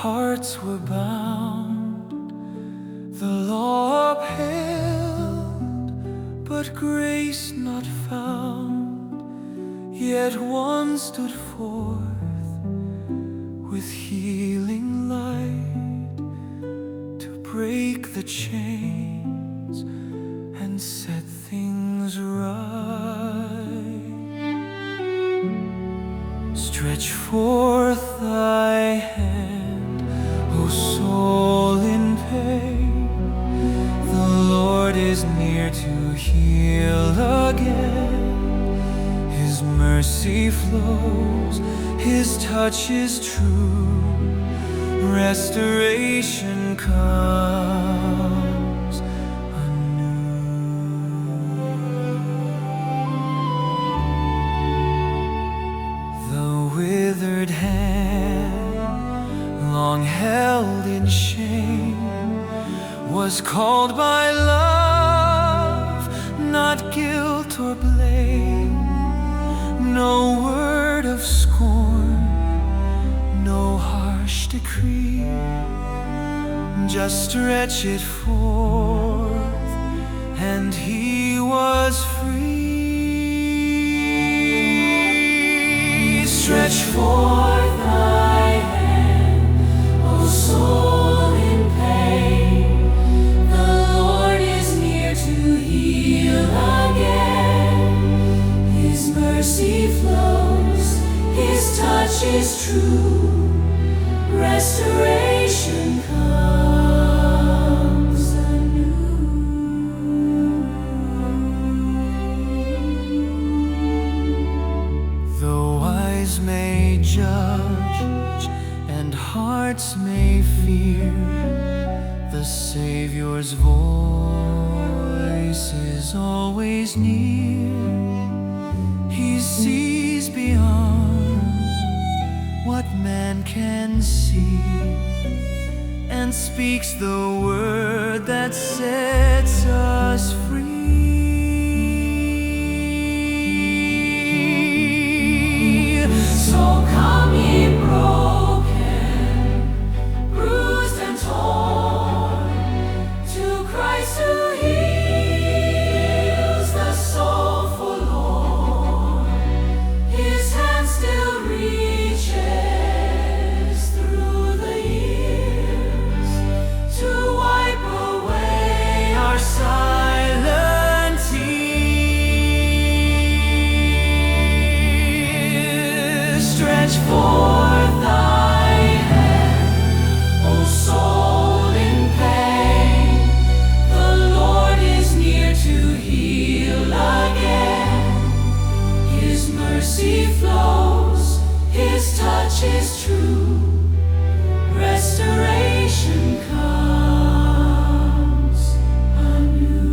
hearts were bound, the law upheld, but grace not found. Yet one stood forth with healing light to break the chains and set things right. Stretch forth thy hand, O soul in pain. The Lord is near to heal again. His mercy flows, His touch is true. Restoration comes anew. The withered hand, long held in shame, was called by love, not guilt or blame. No word of scorn, no harsh decree, just stretch it forth, and he was free. Stretch forth thy hand, O soul in pain. The Lord is near to heal again. His mercy flows, His touch is true. Restoration comes anew. The wise may judge and hearts may fear, the Savior's voice is always near. He sees beyond what man can see, and speaks the word that sets us free. So come ye broken, bruised and torn, to Christ who heals the soul forlorn. His hand still reaches through the years to wipe away our silent tears. Stretch forth thy hand, O soul in pain. The Lord is near to heal again. His mercy flows, His touch is true. Restoration comes anew.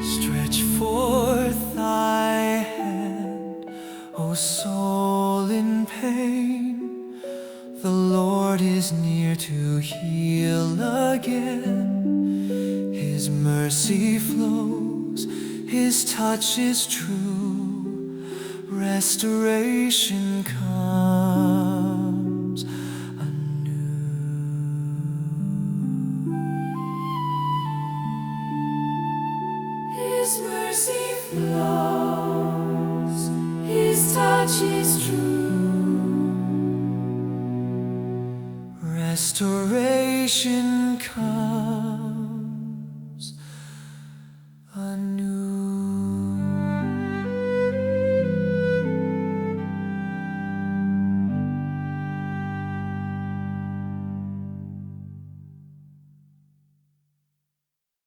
Stretch forth thy hand, O soul in pain. The Lord is near to heal again. His mercy flows, His touch is true. Restoration comes anew. His mercy flows, His touch is true. Restoration comes.